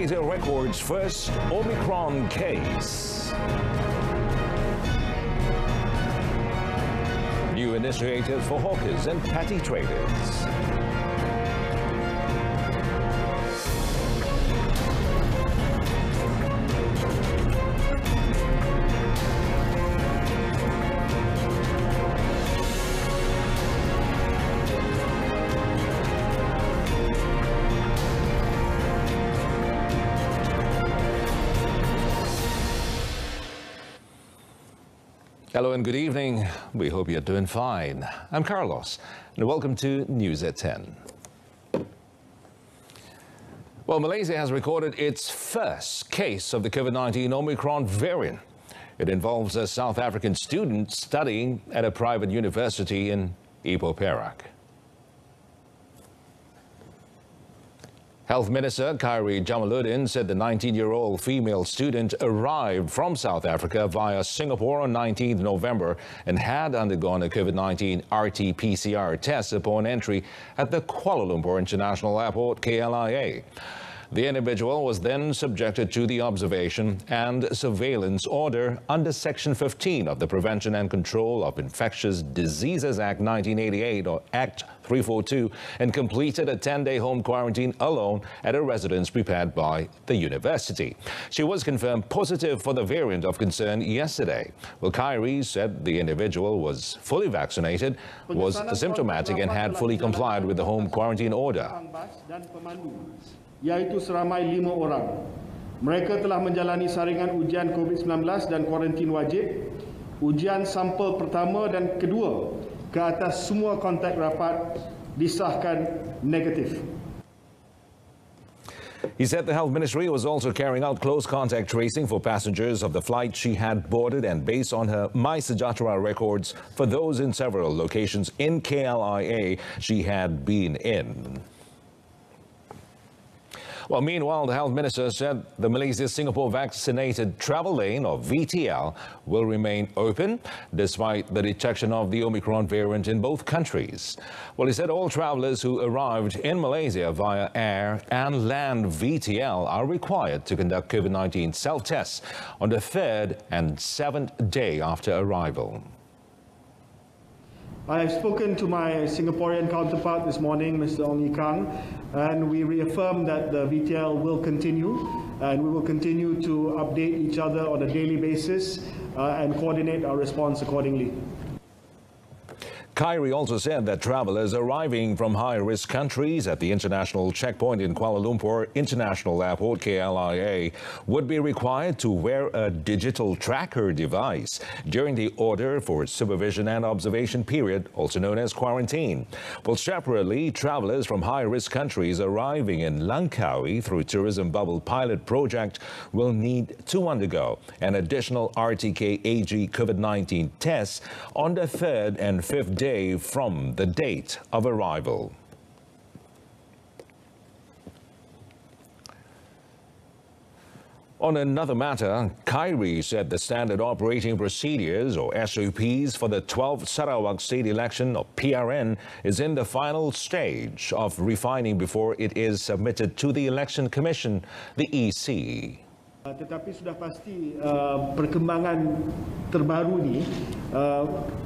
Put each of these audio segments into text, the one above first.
Malaysia records first Omicron case. New initiative for hawkers and petty traders. Hello and good evening. We hope you're doing fine. I'm Carlos, and welcome to News at 10. Well, Malaysia has recorded its first case of the COVID-19 Omicron variant. It involves a South African student studying at a private university in Ipoh, Perak. Health Minister Khairi Jamaluddin said the 19-year-old female student arrived from South Africa via Singapore on 19th November and had undergone a COVID-19 RT-PCR test upon entry at the Kuala Lumpur International Airport, KLIA. The individual was then subjected to the observation and surveillance order under Section 15 of the Prevention and Control of Infectious Diseases Act 1988, or Act 342, and completed a 10-day home quarantine alone at a residence prepared by the university. She was confirmed positive for the variant of concern yesterday. Well, Khairi said the individual was fully vaccinated, was asymptomatic, and had fully complied with the home quarantine order. Iaitu seramai 5 orang. Mereka telah menjalani saringan ujian COVID-19 dan kuarantin wajib, ujian sampel pertama dan kedua ke atas semua kontak rapat disahkan negatif. He said the Health Ministry was also carrying out close contact tracing for passengers of the flight she had boarded, and based on her MySejahtera records for those in several locations in KLIA she had been in. Well, meanwhile, the Health Minister said the Malaysia-Singapore Vaccinated Travel Lane, or VTL, will remain open despite the detection of the Omicron variant in both countries. Well, he said all travellers who arrived in Malaysia via air and land VTL are required to conduct COVID-19 self-tests on the 3rd and 7th day after arrival. I have spoken to my Singaporean counterpart this morning, Mr. Ong Kang, and we reaffirm that the VTL will continue, and we will continue to update each other on a daily basis and coordinate our response accordingly. Khairi also said that travellers arriving from high-risk countries at the international checkpoint in Kuala Lumpur International Airport, KLIA, would be required to wear a digital tracker device during the order for supervision and observation period, also known as quarantine. Well, separately, travellers from high-risk countries arriving in Langkawi through Tourism Bubble Pilot Project will need to undergo an additional RTK-AG COVID-19 test on the 3rd and 5th day from the date of arrival. On another matter, Khairi said the standard operating procedures, or SOPs, for the 12th Sarawak state election, or PRN, is in the final stage of refining before it is submitted to the Election Commission, the EC. Tetapi sudah pasti perkembangan terbaru ni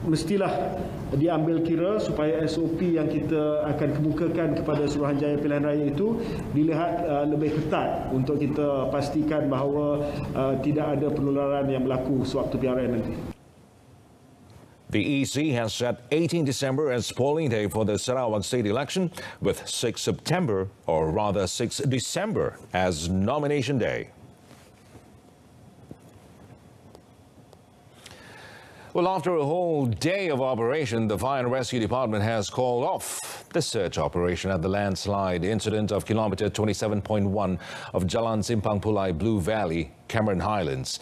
mestilah diambil kira supaya SOP yang kita akan kemukakan kepada Suruhanjaya Pilihan Raya itu dilihat lebih ketat untuk kita pastikan bahawa tidak ada penularan yang berlaku sewaktu PRN nanti. The EC has set 18 December as polling day for the Sarawak state election, with 6 September, or rather 6 December, as nomination day. Well, after a whole day of operation, the Fire and Rescue Department has called off the search operation at the landslide incident of kilometre 27.1 of Jalan Simpang Pulai Blue Valley, Cameron Highlands.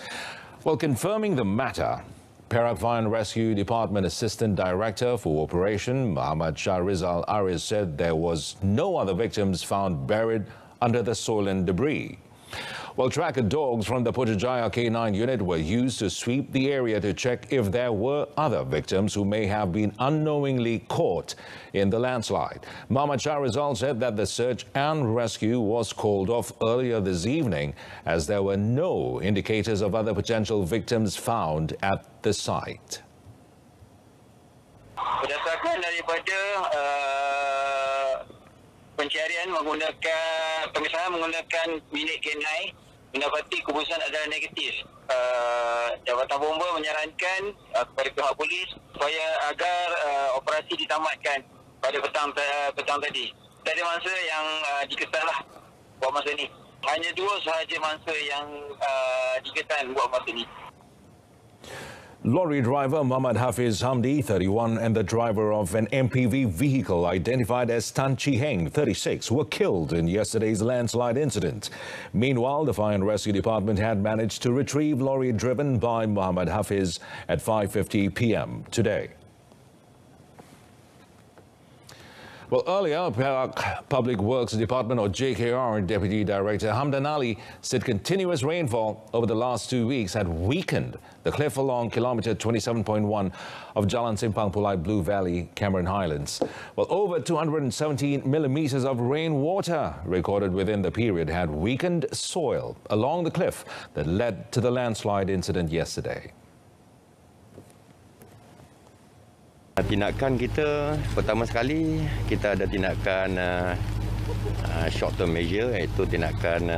Well, confirming the matter, Perak Fire and Rescue Department Assistant Director for Operation, Muhammad Shahrizal Ariz, said there was no other victims found buried under the soil and debris. Well, tracker dogs from the Putrajaya K9 unit were used to sweep the area to check if there were other victims who may have been unknowingly caught in the landslide. Muhammad Shah Rizal said that the search and rescue was called off earlier this evening as there were no indicators of other potential victims found at the site. Berdasarkan daripada pencarian pemeriksaan menggunakan bilik K9 mendapati keputusan adalah negatif. Jabatan Bomba menyarankan kepada pihak polis supaya agar operasi ditamatkan pada petang tadi. Tak ada mangsa yang dikesanlah buat masa ni. Hanya 2 sahaja mangsa yang dikesan buat masa ni. Lorry driver Muhammad Hafiz Hamdi, 31, and the driver of an MPV vehicle identified as Tan Chi Heng, 36, were killed in yesterday's landslide incident. Meanwhile, the Fire and Rescue Department had managed to retrieve lorry driven by Muhammad Hafiz at 5:50 p.m. today. Well, earlier, Perak Public Works Department, or JKR, Deputy Director Hamdan Ali said continuous rainfall over the last 2 weeks had weakened the cliff along kilometre 27.1 of Jalan Simpang Pulai Blue Valley, Cameron Highlands. Well, over 217 millimetres of rainwater recorded within the period had weakened soil along the cliff that led to the landslide incident yesterday. Tindakan kita, pertama sekali kita ada tindakan short term measure, iaitu tindakan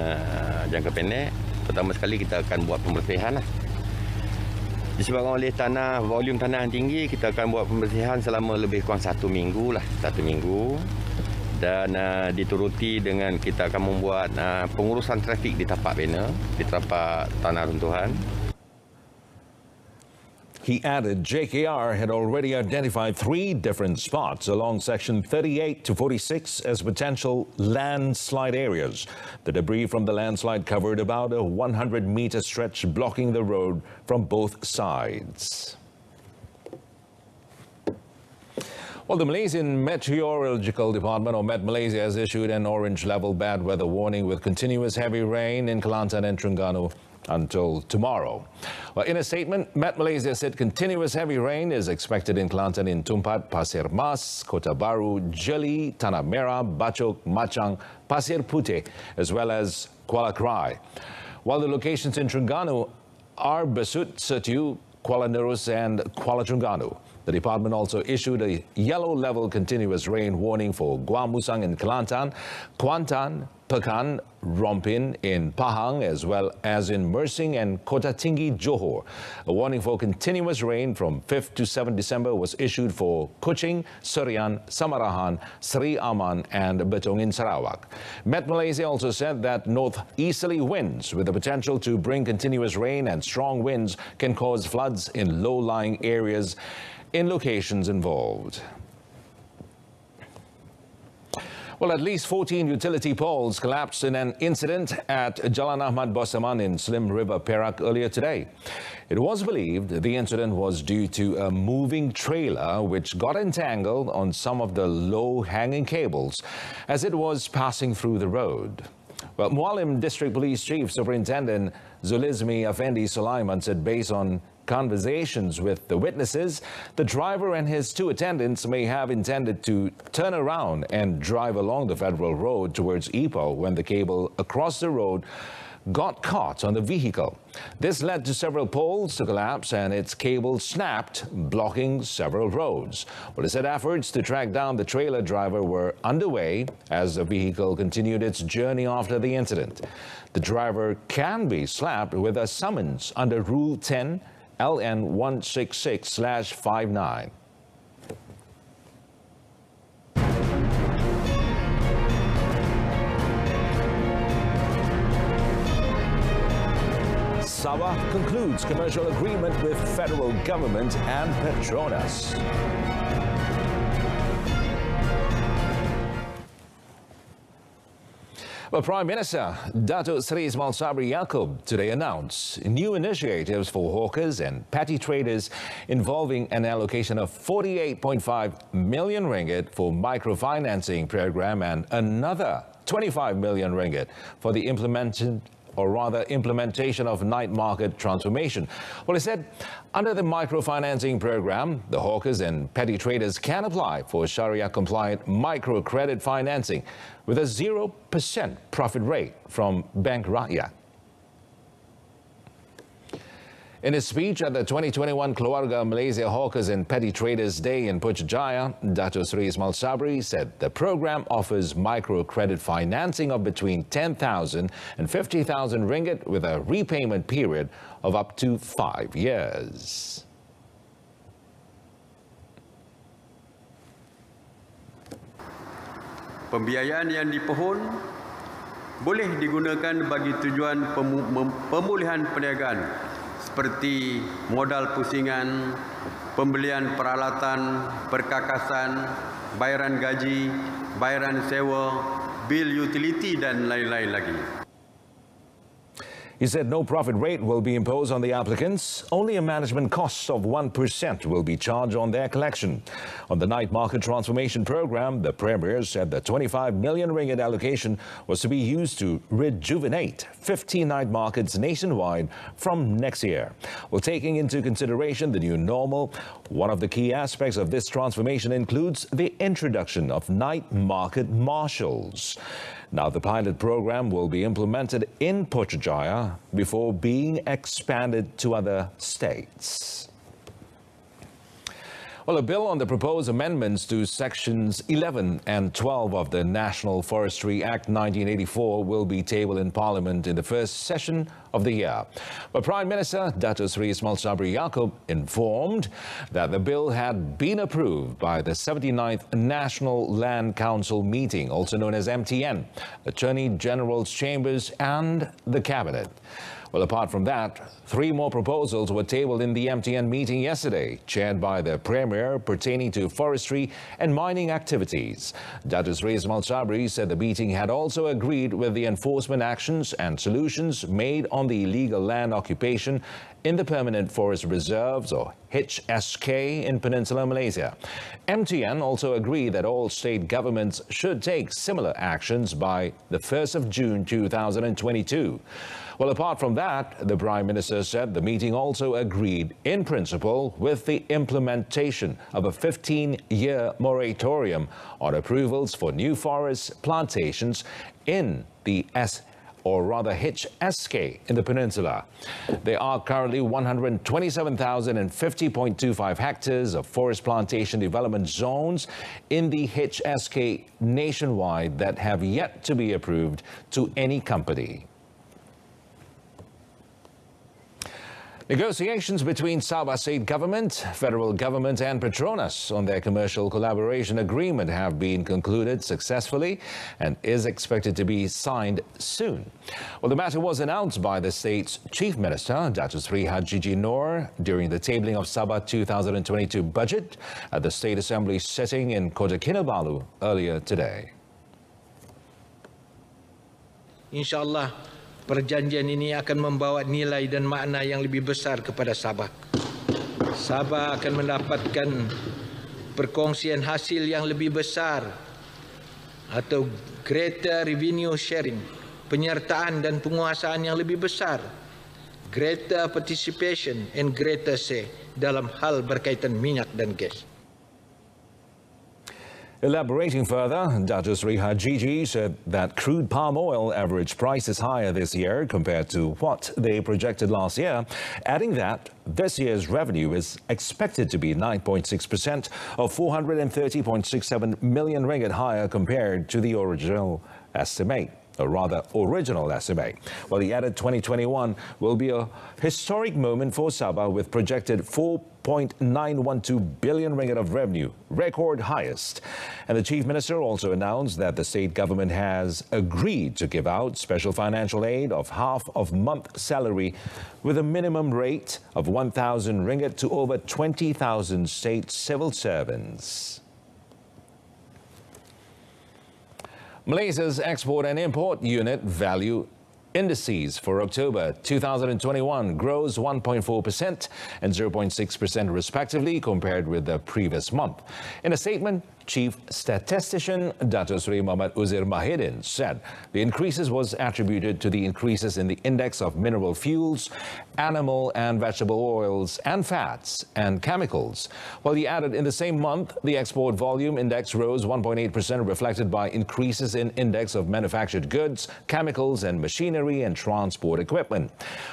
jangka pendek. Pertama sekali kita akan buat pembersihan. Disebabkan oleh volume tanah yang tinggi, kita akan buat pembersihan selama lebih kurang 1 minggu lah, 1 minggu. Dan dituruti dengan kita akan membuat pengurusan trafik di tapak bena, di tapak tanah runtuhan. He added JKR had already identified 3 different spots along section 38 to 46 as potential landslide areas. The debris from the landslide covered about a 100-meter stretch, blocking the road from both sides. Well, the Malaysian Meteorological Department, or Met Malaysia, has issued an orange level bad weather warning with continuous heavy rain in Kelantan and Terengganu until tomorrow. Well, in a statement, Met Malaysia said continuous heavy rain is expected in Kelantan in Tumpat, Pasir Mas, Kota Baru, Jeli, Tanah Merah, Bachok, Machang, Pasir Putih, as well as Kuala Krai. While the locations in Terengganu are Besut, Setiu, Kuala Nerus and Kuala Terengganu. The department also issued a yellow-level continuous rain warning for Gua Musang in Kelantan, Kuantan, Pekan, Rompin in Pahang, as well as in Mersing and Kota Tinggi, Johor. A warning for continuous rain from 5th to 7th December was issued for Kuching, Serian, Samarahan, Seri Aman and Betong in Sarawak. Met Malaysia also said that northeasterly winds with the potential to bring continuous rain and strong winds can cause floods in low-lying areas in locations involved. Well, at least 14 utility poles collapsed in an incident at Jalan Ahmad Bosaman in Slim River, Perak earlier today. It was believed the incident was due to a moving trailer which got entangled on some of the low-hanging cables as it was passing through the road. Well, Mualim District Police Chief Superintendent Zulizmi Effendi Sulaiman said based on conversations with the witnesses, the driver and his 2 attendants may have intended to turn around and drive along the federal road towards Ipoh when the cable across the road got caught on the vehicle. This led to several poles to collapse and its cable snapped, blocking several roads. Well, it said efforts to track down the trailer driver were underway as the vehicle continued its journey after the incident. The driver can be slapped with a summons under Rule 10 LN 166/59. Sabah concludes commercial agreement with federal government and Petronas. Well, Prime Minister Datuk Seri Ismail Sabri Yaakob today announced new initiatives for hawkers and petty traders involving an allocation of 48.5 million ringgit for microfinancing program and another 25 million ringgit for the or rather implementation of night market transformation. Well, he said under the microfinancing program, the hawkers and petty traders can apply for Sharia-compliant microcredit financing with a 0% profit rate from Bank Rakyat. In his speech at the 2021 Keluarga Malaysia Hawkers and Petty Traders Day in Putrajaya, Dato Sri Ismail Sabri said the program offers microcredit financing of between 10,000 and 50,000 ringgit with a repayment period of up to 5 years. Pembiayaan yang dipohon boleh digunakan bagi tujuan pemulihan perniagaan seperti modal pusingan, pembelian peralatan, perkakasan, bayaran gaji, bayaran sewa, bil utility dan lain-lain lagi. He said no profit rate will be imposed on the applicants. Only a management cost of 1% will be charged on their collection. On the night market transformation program, the Premier said the 25 million ringgit allocation was to be used to rejuvenate 15 night markets nationwide from next year. Well, taking into consideration the new normal, one of the key aspects of this transformation includes the introduction of night market marshals. Now, the pilot program will be implemented in Putrajaya before being expanded to other states. Well, a bill on the proposed amendments to Sections 11 and 12 of the National Forestry Act 1984 will be tabled in Parliament in the first session of the year. But Prime Minister Dato Sri Ismail Sabri Yaakob informed that the bill had been approved by the 79th National Land Council meeting, also known as MTN, Attorney General's Chambers and the Cabinet. Well, apart from that, 3 more proposals were tabled in the MTN meeting yesterday, chaired by the Premier, pertaining to forestry and mining activities. Dato Sri Ismail Sabri said the meeting had also agreed with the enforcement actions and solutions made on the illegal land occupation in the Permanent Forest Reserves, or HSK, in Peninsular Malaysia. MTN also agreed that all state governments should take similar actions by the 1st of June 2022. Well, apart from that, the Prime Minister said the meeting also agreed in principle with the implementation of a 15-year moratorium on approvals for new forest plantations in the HSK in the peninsula. There are currently 127,050.25 hectares of forest plantation development zones in the HSK nationwide that have yet to be approved to any company. Negotiations between Sabah State Government, Federal Government and Petronas on their commercial collaboration agreement have been concluded successfully and is expected to be signed soon. Well, the matter was announced by the state's Chief Minister, Dato Sri Haji Noor, during the tabling of Sabah 2022 budget at the State Assembly sitting in Kota Kinabalu earlier today. InsyaAllah, perjanjian ini akan membawa nilai dan makna yang lebih besar kepada Sabah. Sabah akan mendapatkan perkongsian hasil yang lebih besar atau greater revenue sharing, penyertaan dan penguasaan yang lebih besar, greater participation and greater say dalam hal berkaitan minyak dan gas. Elaborating further, Dato Sri Haji said that crude palm oil average price is higher this year compared to what they projected last year, adding that this year's revenue is expected to be 9.6% or 430.67 million ringgit higher compared to the original estimate. Original estimate. Well, he added 2021 will be a historic moment for Sabah with projected 4.912 billion ringgit of revenue, record highest. And the Chief Minister also announced that the state government has agreed to give out special financial aid of half of month salary with a minimum rate of 1,000 ringgit to over 20,000 state civil servants. Malaysia's export and import unit value indices for October 2021 grows 1.4% and 0.6% respectively compared with the previous month. In a statement, Chief Statistician Dato Sri Muhammad Uzair Mahidin said the increases was attributed to the increases in the index of mineral fuels, animal and vegetable oils and fats and chemicals. While he added in the same month, the export volume index rose 1.8%, reflected by increases in index of manufactured goods, chemicals and machinery and transport equipment.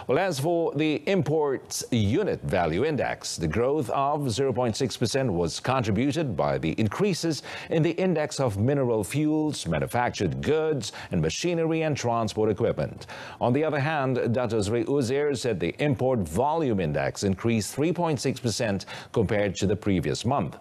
Well, as for the imports unit value index, the growth of 0.6% was contributed by the increases in the index of mineral fuels, manufactured goods and machinery and transport equipment. On the other hand, Dato Sri Uzair said the import volume index increased 3.6% compared to the previous month.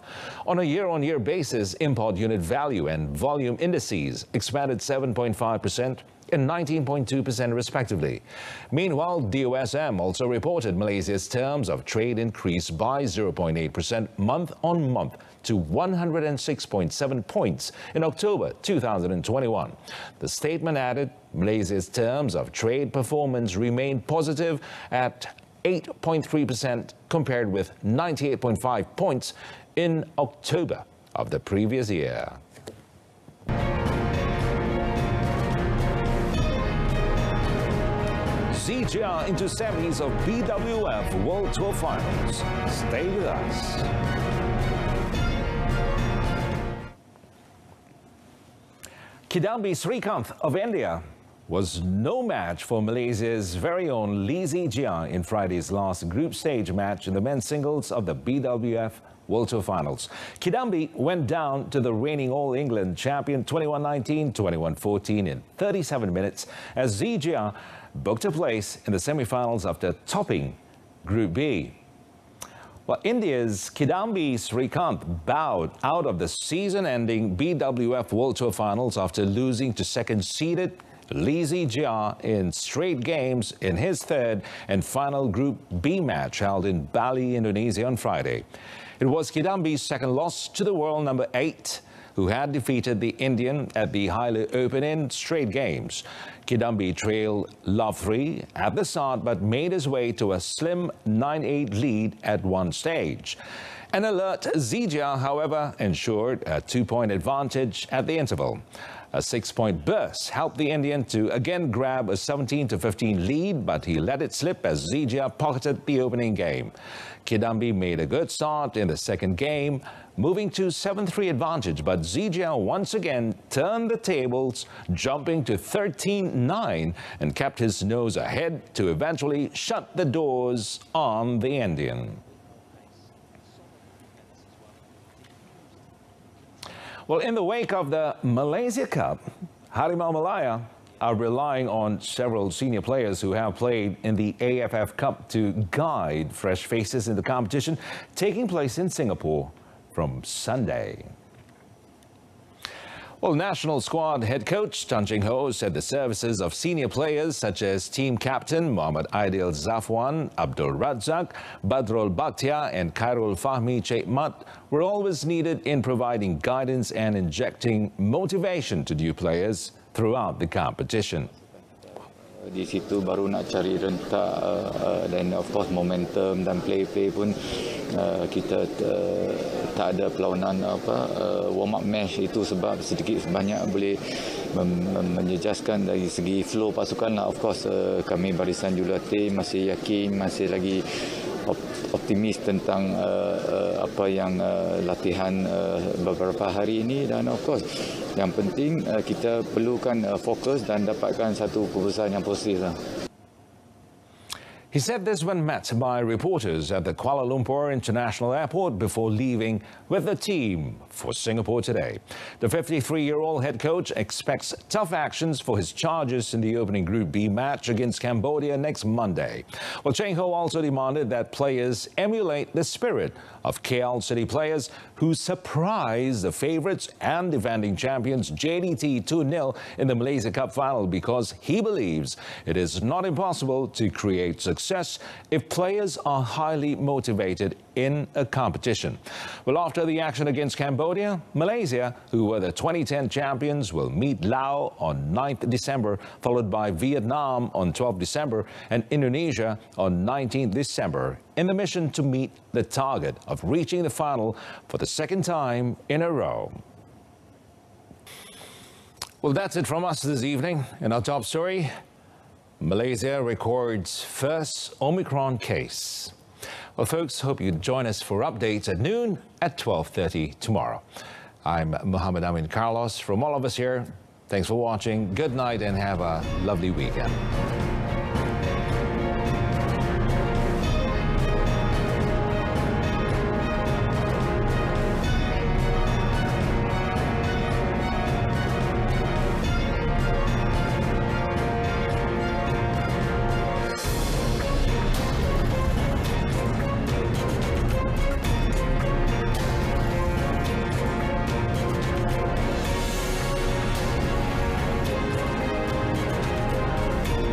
On a year-on-year basis, import unit value and volume indices expanded 7.5% and 19.2% respectively. Meanwhile, DOSM also reported Malaysia's terms of trade increased by 0.8% month-on-month to 106.7 points in October 2021. The statement added Malaysia's terms of trade performance remained positive at 8.3% compared with 98.5 points in October of the previous year. ZGR into semis of BWF World Tour Finals. Stay with us. Kidambi Srikanth of India was no match for Malaysia's very own Lee Zee-Jia in Friday's last group stage match in the men's singles of the BWF World Tour Finals. Kidambi went down to the reigning All England champion 21-19, 21-14 in 37 minutes as Zee-Jia booked a place in the semi-finals after topping Group B. Well, India's Kidambi Srikanth bowed out of the season-ending BWF World Tour Finals after losing to second-seeded Lee Zee-Jia in straight games in his third and final Group B match held in Bali, Indonesia on Friday. It was Kidambi's second loss to the world number 8, who had defeated the Indian at the Highly Open in straight games. Kidambi trailed love 3 at the start but made his way to a slim 9-8 lead at one stage. An alert Zee-Jia, however, ensured a 2-point advantage at the interval. A 6-point burst helped the Indian to again grab a 17-15 lead, but he let it slip as Zee-Jia pocketed the opening game. Kidambi made a good start in the second game, moving to 7-3 advantage, but Zee-Jia once again turned the tables, jumping to 13-9 and kept his nose ahead to eventually shut the doors on the Indian. Well, in the wake of the Malaysia Cup, Harimau Malaya are relying on several senior players who have played in the AFF Cup to guide fresh faces in the competition taking place in Singapore from Sunday. Well, national squad head coach Tan Cheng Ho said the services of senior players such as team captain Muhammad Aidil Zafwan, Abdul Razak, Badrul Bakhtia and Khairul Fahmi Chekmat were always needed in providing guidance and injecting motivation to new players throughout the competition. Di situ baru nak cari rentak dan of course momentum dan play pun kita tak ada perlawanan warm up match itu sebab sedikit sebanyak boleh menjejaskan dari segi flow pasukan lah. Of course kami barisan jurulatih masih yakin, masih lagi optimis tentang apa yang latihan beberapa hari ini dan of course yang penting kita perlukan fokus dan dapatkan satu keputusan yang positif lah. He said this when met by reporters at the Kuala Lumpur International Airport before leaving with the team for Singapore today. The 53-year-old head coach expects tough actions for his charges in the opening Group B match against Cambodia next Monday. Well, Cheng Ho also demanded that players emulate the spirit of KL City players who surprised the favourites and defending champions JDT 2-0 in the Malaysia Cup final because he believes it is not impossible to create success success if players are highly motivated in a competition. Well, after the action against Cambodia, Malaysia, who were the 2010 champions, will meet Laos on 9th December, followed by Vietnam on 12th December and Indonesia on 19th December, in the mission to meet the target of reaching the final for the second time in a row. Well, that's it from us this evening. In our top story, Malaysia records first Omicron case. Well, folks, hope you join us for updates at noon at 12:30 tomorrow. I'm Muhammad Amin Carlos. From all of us here, thanks for watching. Good night and have a lovely weekend.